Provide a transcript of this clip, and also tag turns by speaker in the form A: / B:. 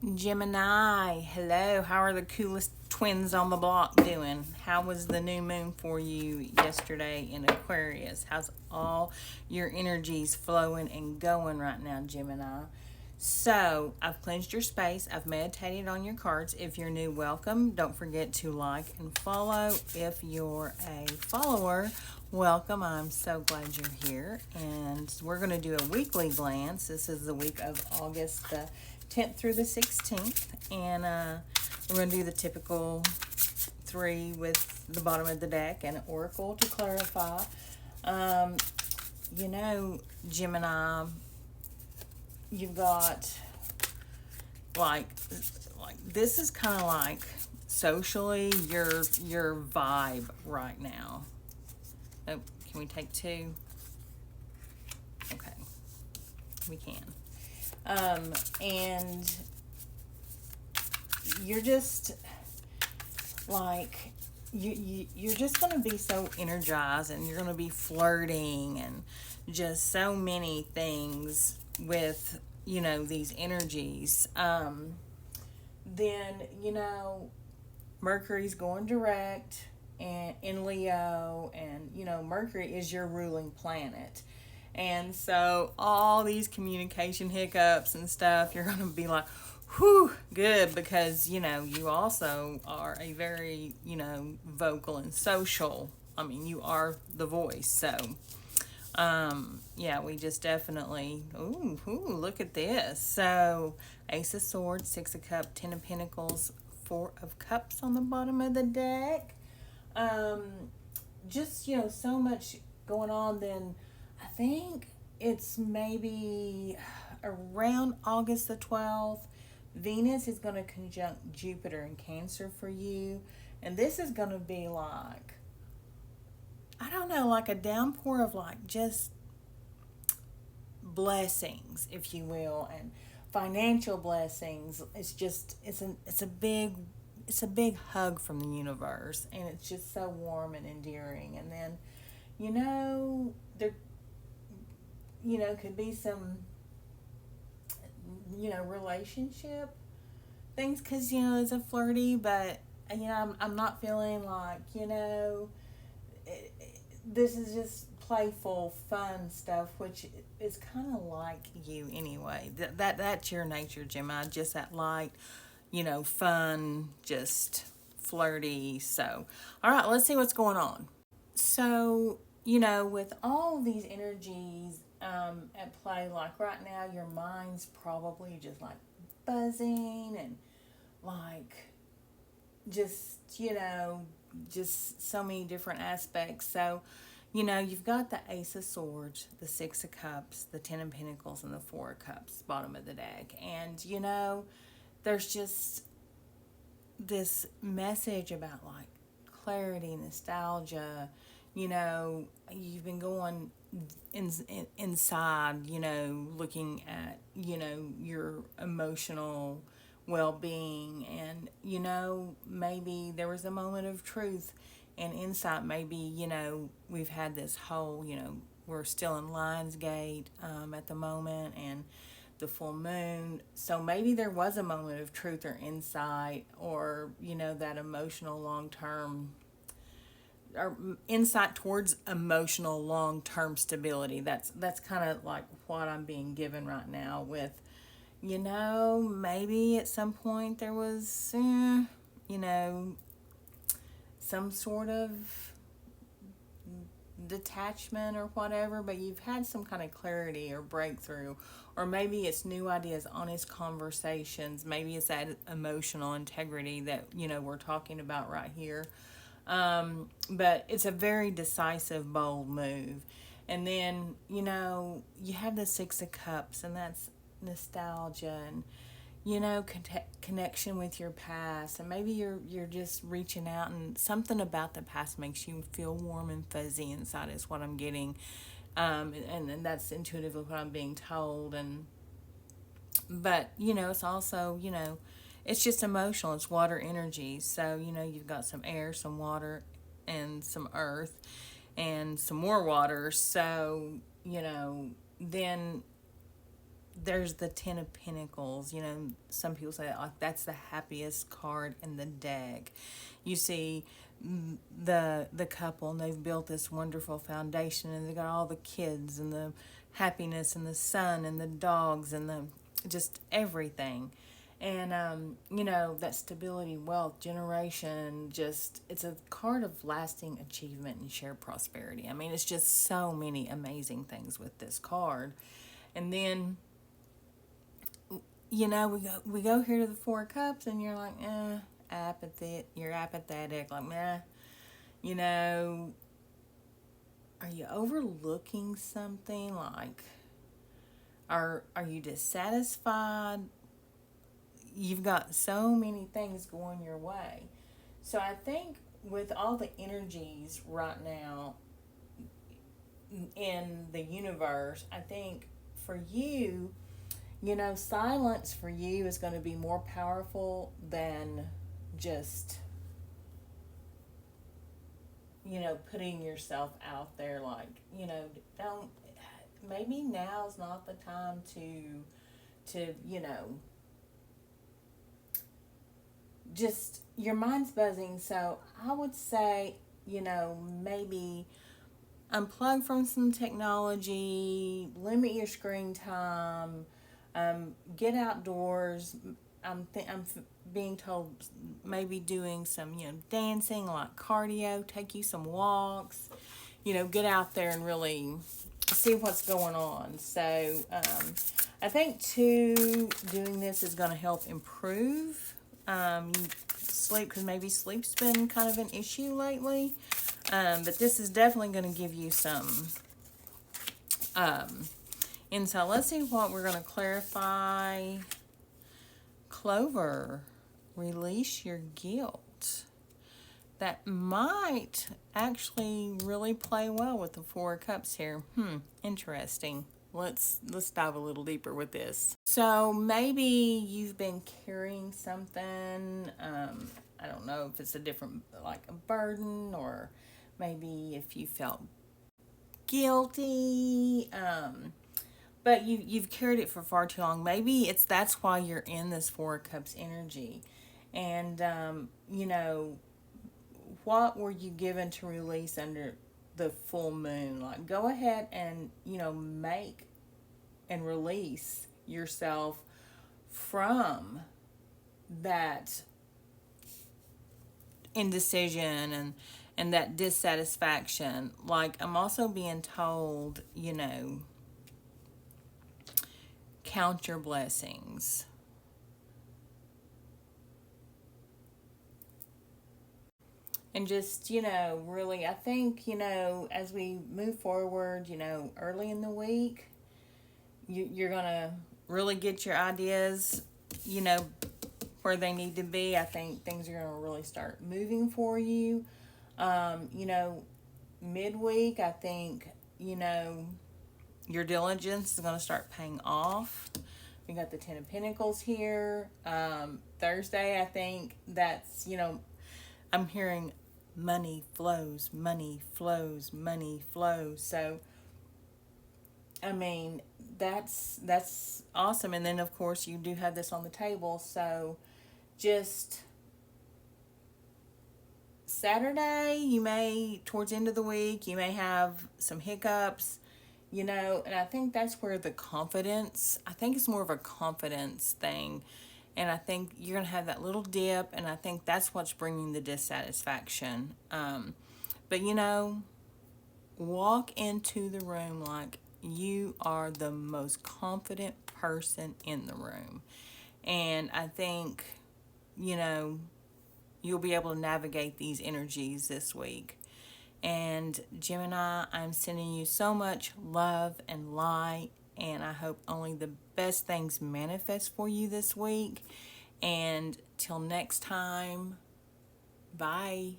A: Gemini, hello. How are the coolest twins on the block doing? How was the new moon for you yesterday in Aquarius? How's all your energies flowing and going right now, Gemini? So, I've cleansed your space. I've meditated on your cards. If you're new, welcome. Don't forget to like and follow. If you're a follower, welcome. I'm so glad you're here. And we're going to do a weekly glance. This is the week of August the 10th through the 16th. And we're going to do the typical three with the bottom of the deck and oracle to clarify. Um, Gemini, you've got like this is kind of like socially your vibe right now. Oh, can we take two? Okay, we can. And you're just like you're just going to be so energized, and you're going to be flirting and just so many things with these energies. Then Mercury's going direct and in Leo, and Mercury is your ruling planet. And so all these communication hiccups and stuff, you're going to be like, whew, good, because you also are a very vocal and social. I mean, you are the voice. So yeah, we just definitely, ooh, look at this. So Ace of Swords, Six of Cups, Ten of Pentacles, Four of Cups on the bottom of the deck. Just so much going on. Then I think it's maybe around August the 12th, Venus is going to conjunct Jupiter in Cancer for you. And this is going to be like, I don't know, like a downpour of like just blessings, if you will, and financial blessings. It's a big hug from the universe, and it's just so warm and endearing. And then there could be some relationship things, because it's a flirty, but I'm not feeling like this is just playful, fun stuff, which is kind of like you anyway. That's your nature, Gemini. Just that light, fun, just flirty. So, all right, let's see what's going on. So, with all these energies at play, like right now, your mind's probably just like buzzing and like just just so many different aspects. So you've got the Ace of Swords, the Six of Cups, the Ten of Pentacles, and the Four of Cups bottom of the deck. And there's just this message about like clarity, nostalgia. You've been going inside, looking at your emotional well-being, and maybe there was a moment of truth and insight. Maybe we've had this whole we're still in Lionsgate at the moment, and the full moon, so maybe there was a moment of truth or insight, or that emotional long-term, or insight towards emotional long-term stability. That's kind of like what I'm being given right now with maybe at some point there was some sort of detachment or whatever, but you've had some kind of clarity or breakthrough, or maybe it's new ideas, honest conversations. Maybe it's that emotional integrity that we're talking about right here. But it's a very decisive, bold move. And then you have the Six of Cups, and that's nostalgia and connection with your past. And maybe you're just reaching out, and something about the past makes you feel warm and fuzzy inside is what I'm getting. And that's intuitively what I'm being told. And but it's also it's just emotional. It's water energy. So you've got some air, some water, and some earth, and some more water. So then there's the Ten of Pentacles. You know, some people say like that's the happiest card in the deck. You see the couple, and they've built this wonderful foundation, and they got all the kids and the happiness and the sun and the dogs and the just everything. And you know, that stability, wealth, generation, just it's a card of lasting achievement and shared prosperity. I mean, it's just so many amazing things with this card. And then, you know, we go here to the Four of Cups, and you're like, apathy. You're apathetic, like, meh. You know, are you overlooking something? Like, are you dissatisfied? You've got so many things going your way. So I think with all the energies right now in the universe, I think for you, you know, silence for you is going to be more powerful than just, you know, putting yourself out there. Like, you know, don't, maybe now's not the time to, you know, just your mind's buzzing. So I would say, you know, maybe unplug from some technology, limit your screen time, get outdoors. I'm being told maybe doing some, you know, dancing, like cardio, take you some walks, you know, get out there and really see what's going on. So I think too, doing this is going to help improve sleep, because maybe sleep's been kind of an issue lately. But this is definitely going to give you some insight. Let's see what we're going to clarify. Clover, release your guilt. That might actually really play well with the Four of Cups here. Interesting. Let's dive a little deeper with this. So maybe you've been carrying something. I don't know if it's a different, like a burden, or maybe if you felt guilty. But you've carried it for far too long. Maybe that's why you're in this Four of Cups energy. And you know, what were you given to release under the full moon? Like, go ahead and, you know, make and release yourself from that indecision and that dissatisfaction. Like, I'm also being told, you know, count your blessings. And just, you know, really, I think, you know, as we move forward, you know, early in the week, you're going to really get your ideas, you know, where they need to be. I think things are going to really start moving for you. You know, midweek, I think, you know, your diligence is going to start paying off. We got the Ten of Pentacles here. Thursday, I think that's, you know, I'm hearing money flows, money flows, money flows. So, I mean, that's awesome. And then, of course, you do have this on the table. So, just Saturday, you may, towards the end of the week, you may have some hiccups, you know, and I think that's where the confidence, I think it's more of a confidence thing. And I think you're going to have that little dip, and I think that's what's bringing the dissatisfaction. But, you know, walk into the room like you are the most confident person in the room. And I think, you know, you'll be able to navigate these energies this week. And Gemini, I'm sending you so much love and light, and I hope only the best things manifest for you this week. And till next time, bye.